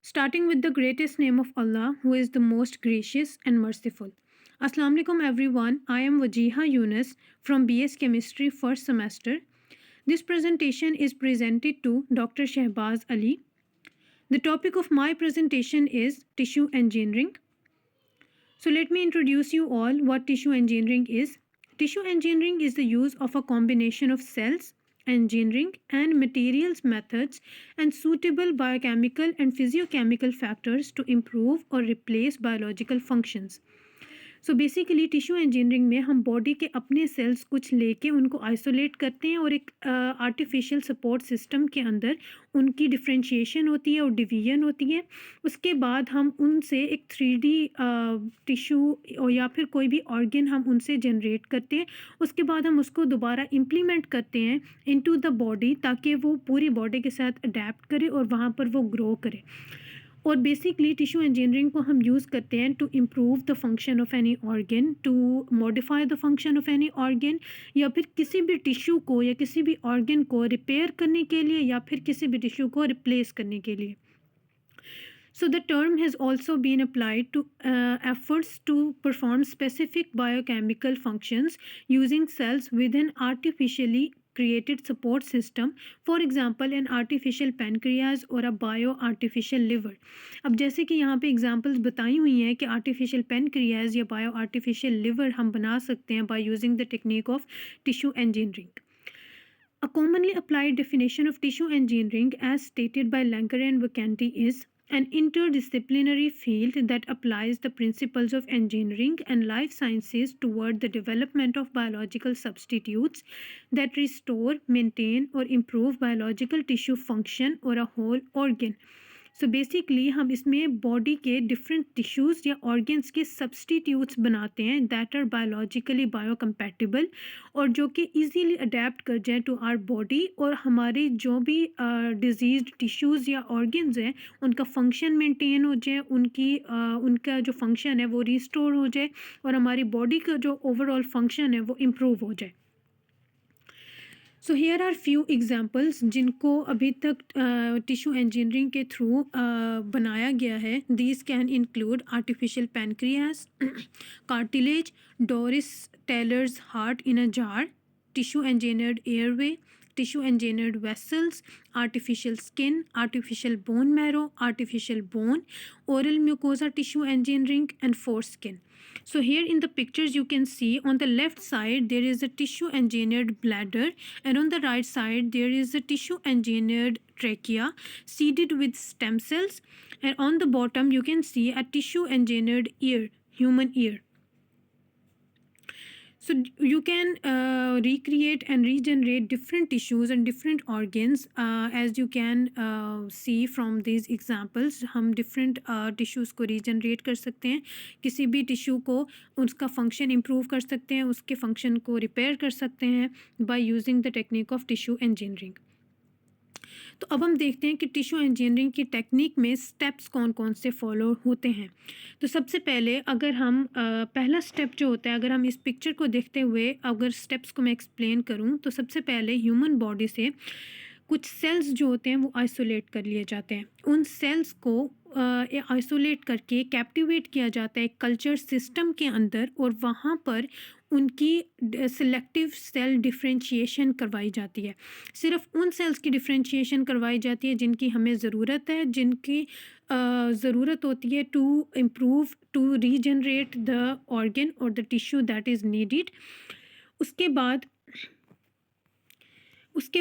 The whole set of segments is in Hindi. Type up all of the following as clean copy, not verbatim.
Starting with the greatest name of Allah, who is the most gracious and merciful. Assalamu alaikum everyone. I am Wajiha Yunus from BS Chemistry first semester. This presentation is presented to Dr. Shehbaz Ali. The topic of my presentation is tissue engineering. So let me introduce you all what tissue engineering is. Tissue engineering is the use of a combination of cells, engineering and materials methods and suitable biochemical and physiochemical factors to improve or replace biological functions. So basically tissue engineering में हम बॉडी के अपने सेल्स कुछ लेके उनको आइसोलेट करते हैं और एक आर्टिफिशियल सपोर्ट सिस्टम के अंदर उनकी डिफरेंशिएशन होती है और डिवीजन होती है। उसके बाद हम उनसे एक 3D टिश्यू या फिर कोई भी ऑर्गन हम उनसे जनरेट करते हैं। उसके बाद हम उसको दोबारा इम्प्लीमेंट करते हैं इनटू द बॉडी ताकि वो पूरी बॉडी के साथ अडेप्ट करे और वहाँ पर वो ग्रो करे। और बेसिकली टिश्यू इंजीनियरिंग को हम यूज़ करते हैं to improve the function of any organ, to modify the function of any organ, या फिर किसी भी टिश्यू को या किसी भी ऑर्गन को रिपेयर करने के लिए या फिर किसी भी टिश्यू को रिप्लेस करने के लिए। So the term has also been applied to efforts to perform specific biochemical functions using cells within artificially created support system, for example an artificial pancreas or a bio artificial liver. अब जैसे कि यहाँ पे एग्जांपल्स बताई हुई हैं कि आर्टिफिशियल पेनक्रियाज या बायो आर्टिफिशियल लिवर हम बना सकते हैं by using the technique of tissue engineering. A commonly applied definition of tissue engineering as stated by Langer and Vacanti is an interdisciplinary field that applies the principles of engineering and life sciences toward the development of biological substitutes that restore, maintain or improve biological tissue function or a whole organ. So basically हम इसमें बॉडी के डिफरेंट टिश्यूज़ या ऑर्गन्स के सब्सटीट्यूट्स बनाते हैं दैट आर बायोलॉजिकली बायोकम्पैटिबल और जो कि इजीली अडेप्ट कर जाए टू आवर बॉडी और हमारे जो भी डिजीज्ड टिश्यूज़ या ऑर्गन्स हैं उनका फंक्शन मेंटेन हो जाए, उनका जो फंक्शन है वो रिस्टोर हो जाए और हमारी बॉडी का जो ओवरऑल फंक्शन है वो इम्प्रूव हो जाए। So here are few examples जिनको अभी तक टिश्यू इंजीनियरिंग के थ्रू बनाया गया है। These can include artificial pancreas, cartilage, Doris Taylor's heart in a jar, tissue engineered airway, tissue engineered vessels, artificial skin, artificial bone marrow, artificial bone, oral mucosa tissue engineering and foreskin. So here in the pictures you can see on the left side there is a tissue engineered bladder and on the right side there is a tissue engineered trachea seeded with stem cells, and on the bottom you can see a tissue engineered ear, human ear. So you can recreate and regenerate different tissues and different organs as you can see from these examples. हम different tissues को regenerate कर सकते हैं, किसी भी tissue को उसका function improve कर सकते हैं, उसके function को repair कर सकते हैं by using the technique of tissue engineering. तो अब हम देखते हैं कि टिश्यू इंजीनियरिंग की टेक्निक में स्टेप्स कौन कौन से फॉलो होते हैं। तो सबसे पहले अगर हम पहला स्टेप जो होता है, अगर हम इस पिक्चर को देखते हुए अगर स्टेप्स को मैं एक्सप्लेन करूं तो सबसे पहले ह्यूमन बॉडी से कुछ सेल्स जो होते हैं वो आइसोलेट कर लिए जाते हैं। उन सेल्स को आइसोलेट करके कैप्टिवेट किया जाता है कल्चर सिस्टम के अंदर और वहाँ पर उनकी सिलेक्टिव सेल डिफरेंशिएशन करवाई जाती है। सिर्फ उन सेल्स की डिफरेंशिएशन करवाई जाती है जिनकी हमें ज़रूरत है, जिनकी ज़रूरत होती है to improve, to regenerate the organ और the tissue that is needed. उसके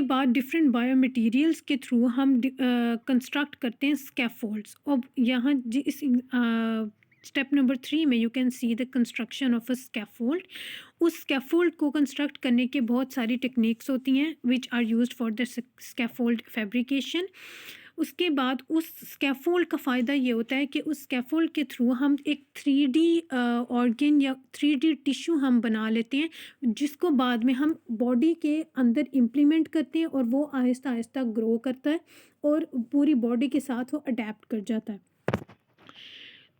बाद डिफरेंट बायोमटेरियल्स के थ्रू हम कंस्ट्रक्ट करते हैं स्कैफोल्ड्स। अब यहाँ इस स्टेप नंबर 3 में you can see the construction of a scaffold. उस स्कैफोल्ड को कंस्ट्रक्ट करने के बहुत सारी टेक्निक्स होती हैं which are used for the scaffold fabrication. उसके बाद उस स्कैफोल्ड का फ़ायदा ये होता है कि उस स्कैफोल्ड के थ्रू हम एक 3D ऑर्गन या 3D टिश्यू हम बना लेते हैं जिसको बाद में हम बॉडी के अंदर इम्प्लीमेंट करते हैं और वो आहिस्ता आहिस्ता ग्रो करता है और पूरी बॉडी के साथ वो अडेप्ट कर जाता है।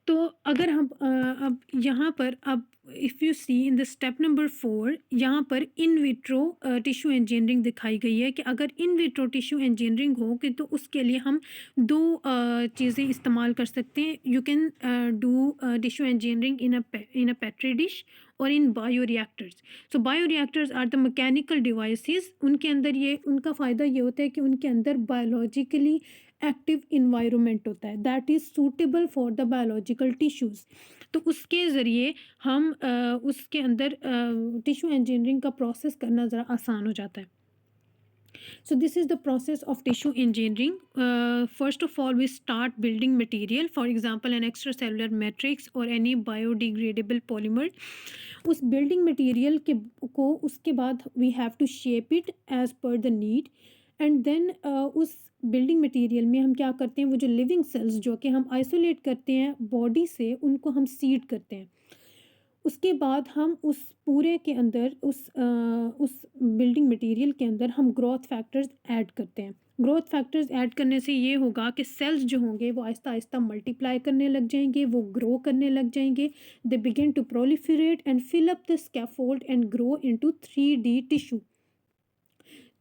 तो अगर हम अब यहाँ पर अब if you see in the step number 4 यहाँ पर इन विट्रो टिश्यू इंजीनियरिंग दिखाई गई है कि अगर इन विट्रो टिश्यू इंजीनियरिंग हो कि तो उसके लिए हम दो चीज़ें इस्तेमाल कर सकते हैं. You can do tissue engineering in a petri dish और in bioreactors. So bioreactors are the mechanical devices. उनके अंदर ये उनका फ़ायदा ये होता है कि उनके अंदर बायोलॉजिकली एक्टिव इन्वायरमेंट होता है that is suitable for the biological tissues. तो उसके ज़रिए हम उसके अंदर टिश्यू इंजीनियरिंग का प्रोसेस करना ज़रा आसान हो जाता है. So this is the process of tissue engineering. First of all, we start building material, for example, an extracellular matrix or any biodegradable polymer. उस building material के को उसके बाद we have to shape it as per the need, and then उस building material में हम क्या करते हैं, वो जो living cells जो कि हम isolate करते हैं body से, उनको हम seed करते हैं. उसके बाद हम उस पूरे के अंदर उस बिल्डिंग मटेरियल के अंदर हम ग्रोथ फैक्टर्स ऐड करते हैं. ग्रोथ फैक्टर्स ऐड करने से ये होगा कि सेल्स जो होंगे वो आहिस्ता आहिस्ता मल्टीप्लाई करने लग जाएंगे, वो ग्रो करने लग जाएंगे. They begin to proliferate and fill up the scaffold and grow into 3D tissue.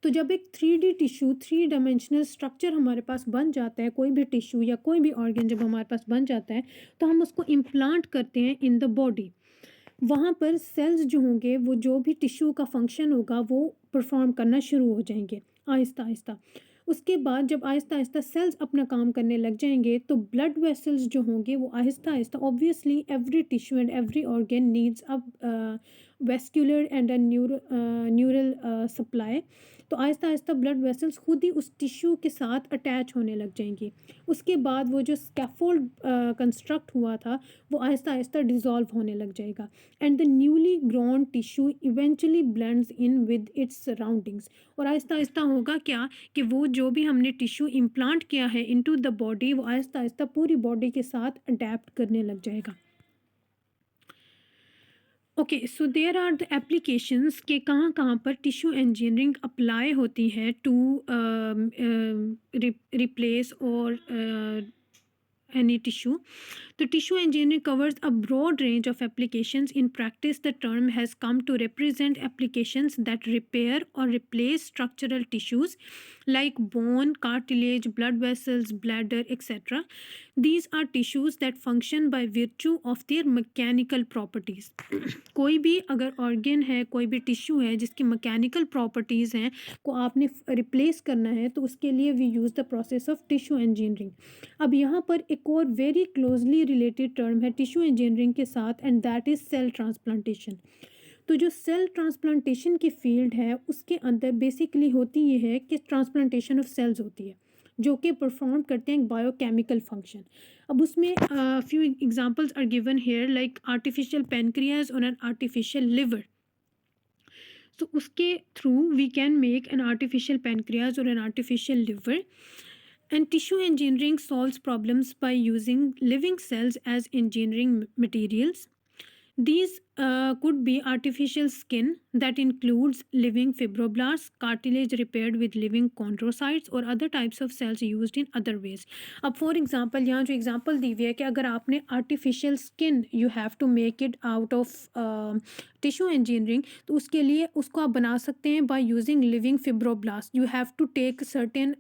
तो जब एक 3D टिश्यू 3 डायमेंशनल स्ट्रक्चर हमारे पास बन जाता है, कोई भी टिश्यू या कोई भी ऑर्गन जब हमारे पास बन जाता है तो हम उसको इम्प्लांट करते हैं इन द बॉडी. वहाँ पर सेल्स जो होंगे वो जो भी टिश्यू का फंक्शन होगा वो परफॉर्म करना शुरू हो जाएंगे आहिस्ता आहिस्ता. उसके बाद जब आहिस्ता आहिस्ता सेल्स अपना काम करने लग जाएंगे तो ब्लड वेसल्स जो होंगे वो Aahista Aahista, obviously every tissue and every organ needs a vascular and a neural supply. तो आहिस्ता आहिस्ता ब्लड वेसल्स खुद ही उस टिश्यू के साथ अटैच होने लग जाएंगी. उसके बाद वो जो स्कैफोल्ड कंस्ट्रक्ट हुआ था वो आहिस्ता आहिस्ता डिज़ोल्व होने लग जाएगा, and the newly grown tissue eventually blends in with its surroundings. और आहिस्ता आहिस्ता होगा क्या कि वो जो भी हमने टिश्यू इम्प्लांट किया है इनटू द बॉडी वो आहिस्ता आहिस्ता पूरी बॉडी के साथ अडेप्ट करने लग जाएगा. Okay, so there are the applications के कहाँ कहाँ पर टिश्यू इंजीनियरिंग अप्लाई होती है टू रिप्लेस और any tissue. The tissue engineering covers a broad range of applications. In practice, the term has come to represent applications that repair or replace structural tissues like bone, cartilage, blood vessels, bladder, etc. These are tissues that function by virtue of their mechanical properties. कोई भी अगर ऑर्गन है, कोई भी टिश्यू है जिसकी मैकेनिकल प्रॉपर्टीज़ हैं को आपने रिप्लेस करना है तो उसके लिए we use the process of tissue engineering. अब यहाँ पर एक और वेरी क्लोजली रिलेटेड टर्म है टिश्यू इंजीनियरिंग के साथ, and that is cell transplantation. तो जो सेल ट्रांसप्लांटेशन की फील्ड है उसके अंदर बेसिकली होती ये है कि ट्रांसप्लांटेशन ऑफ सेल्स होती है जो कि परफॉर्म करते हैं बायोकेमिकल फंक्शन. अब उसमें few examples are given here like artificial pancreas और एन आर्टिफिशियल लिवर. So उसके through we can make an artificial pancreas और an artificial liver. And tissue engineering solves problems by using living cells as engineering materials. These could be artificial skin that includes living fibroblasts, cartilage repaired with living chondrocytes or other types of cells used in other ways. अब फॉर एग्जांपल यहाँ जो एग्जांपल दी हुई है कि अगर आपने artificial skin you have to make it out of tissue engineering, तो उसके लिए उसको आप बना सकते हैं by using living fibroblast. You have to take certain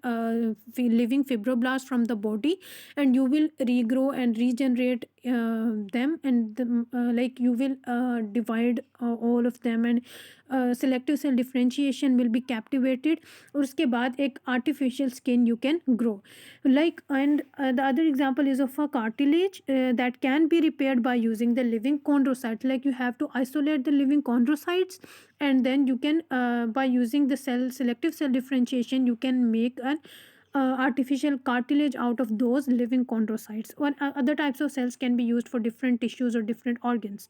living fibroblast from the body and you will regrow and regenerate them, and like you will divide all of them, and selective cell differentiation will be captivated. और उसके बाद एक artificial skin you can grow like. And the other example is of a cartilage that can be repaired by using the living chondrocytes. Like you have to isolate the living chondrocytes, and then you can by using the selective cell differentiation you can make an artificial cartilage out of those living chondrocytes. Or other types of cells can be used for different tissues or different organs.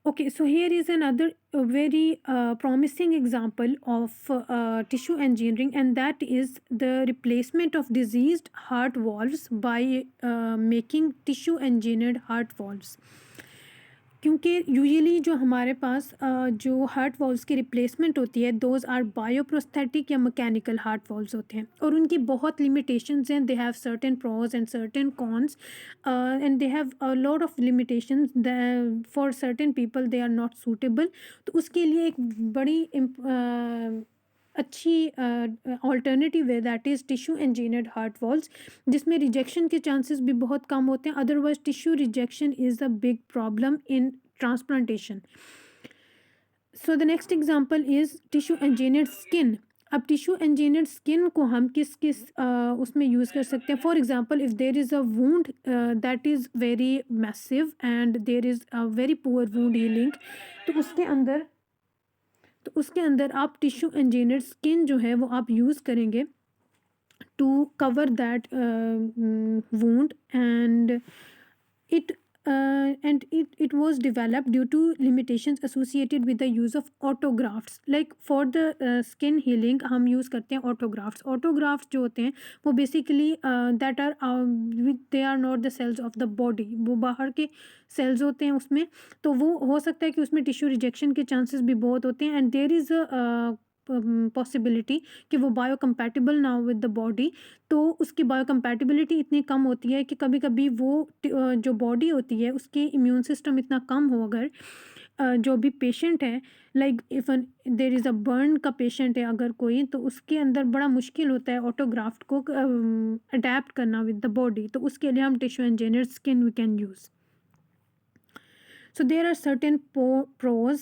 Okay, so here is another very promising example of tissue engineering, and that is the replacement of diseased heart valves by making tissue engineered heart valves. क्योंकि यूजुअली जो हमारे पास जो हार्ट वॉल्व्स की रिप्लेसमेंट होती है दोज आर बायोप्रोस्थेटिक या मैकेनिकल हार्ट वॉल्व्स होते हैं, और उनकी बहुत लिमिटेशंस हैं. They have certain pros and certain cons, and they have a lot of limitations. For certain people they are not suitable. तो उसके लिए एक बड़ी अच्छी ऑल्टरनेटिव है, that is tissue engineered heart valves, जिसमें रिजेक्शन के चांसेस भी बहुत कम होते हैं. Otherwise tissue rejection is a big problem in transplantation. So the next example is tissue engineered skin. अब टिश्यू इंजीनियर्ड स्किन को हम किस किस उसमें यूज़ कर सकते हैं. For example if there is a wound that is very massive and there is a very poor wound healing, तो उसके अंदर आप टिश्यू इंजीनियर्ड स्किन जो है वो आप यूज़ करेंगे to cover that wound. And it was developed due to limitations associated with the use of autografts. Like for the skin healing हम यूज़ करते हैं autografts जो होते हैं वो basically that are they are not the cells of the body, वो बाहर के cells होते हैं उसमें. तो वो हो सकता है कि उसमें टिश्यू रिजेक्शन के चांसेस भी बहुत होते हैं, and there is a possibility कि वो बायो कंपैटिबल ना हो विद द बॉडी. तो उसकी बायो कंपैटिबिलिटी इतनी कम होती है कि कभी कभी वो जो बॉडी होती है उसकी इम्यून सिस्टम इतना कम हो, अगर जो भी पेशेंट है, like if there is a burn का पेशेंट है अगर कोई, तो उसके अंदर बड़ा मुश्किल होता है ऑटोग्राफ्ट को अडेप्ट करना विद द बॉडी. तो उसके लिए हम tissue engineered skin we can use. So there are certain pros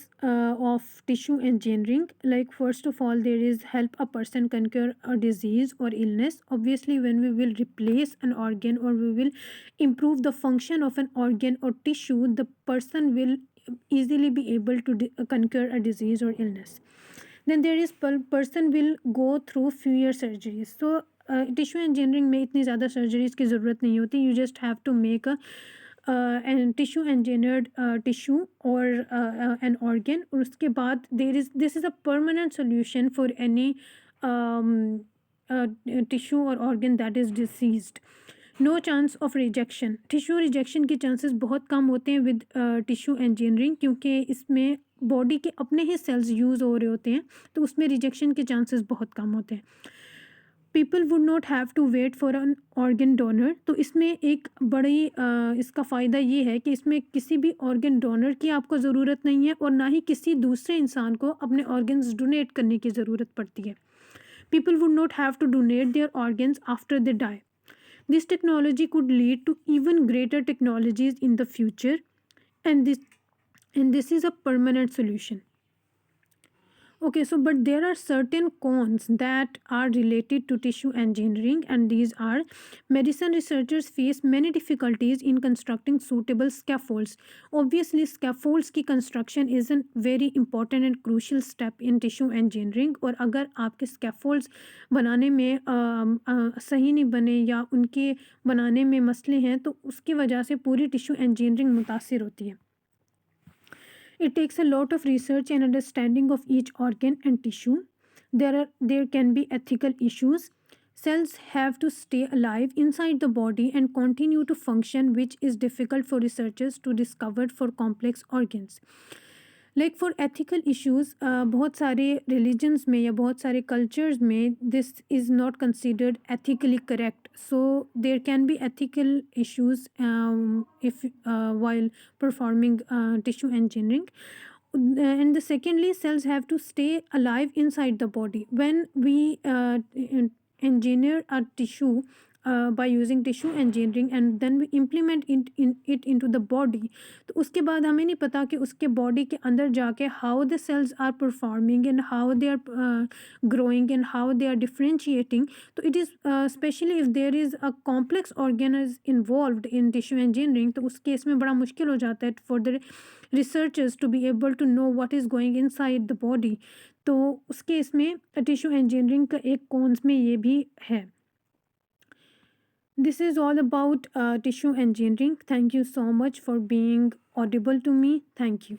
of tissue engineering. Like first of all, there is help a person conquer a disease or illness. Obviously, when we will replace an organ or we will improve the function of an organ or tissue, the person will easily be able to conquer a disease or illness. Then there is person will go through fewer surgeries. So tissue engineering में इतनी ज़्यादा सर्जरीज की ज़रूरत नहीं होती. You just have to make a and tissue engineered tissue or an organ, और उसके बाद this is a permanent solution for any um, tissue or organ that is diseased. No chance of rejection. Tissue rejection के चांसेस बहुत कम होते हैं विद टिश्यू इंजीनियरिंग, क्योंकि इसमें बॉडी के अपने ही सेल्स यूज़ हो रहे होते हैं, तो उसमें रिजेक्शन के चांसेस बहुत कम होते हैं. People would not have to wait for an organ donor. तो इसमें एक बड़ी इसका फ़ायदा ये है कि इसमें किसी भी ऑर्गन डोनर की आपको ज़रूरत नहीं है, और ना ही किसी दूसरे इंसान को अपने ऑर्गन्स डोनेट करने की ज़रूरत पड़ती है. People would not have to donate their organs after they die. This technology could lead to even greater technologies in the future, and this is a permanent solution. Okay, so but there are certain cons that are related to tissue engineering, and these are: medicine researchers face many difficulties in constructing suitable scaffolds. Obviously, scaffolds की construction is a very important and crucial step in tissue engineering, और अगर आपके scaffolds बनाने में सही नहीं बने या उनके बनाने में मसले हैं, तो उसकी वजह से पूरी टिश्यू इंजीनियरिंग मुतासिर होती है. It takes a lot of research and understanding of each organ and tissue. There can be ethical issues. Cells have to stay alive inside the body and continue to function, which is difficult for researchers to discover for complex organs. Like for ethical issues बहुत सारे रिलीजन्स में या बहुत सारे कल्चर्स में this is not considered ethically correct. So there can be ethical issues if while performing tissue engineering. And secondly, cells have to stay alive inside the body. When we engineer a tissue by using tissue engineering and then we implement it into the body, तो उसके बाद हमें नहीं पता कि उसके बॉडी के अंदर जाके how the cells are performing and how they are growing and how they are differentiating. तो it is especially if there is a complex organ is involved in tissue engineering, तो उस केस में बड़ा मुश्किल हो जाता है for the researchers to be able to know what is going inside the body. तो उस केस में टिश्यू इंजीनियरिंग का एक कॉन्स में ये भी है. This is all about tissue engineering. Thank you so much for being audible to me. Thank you.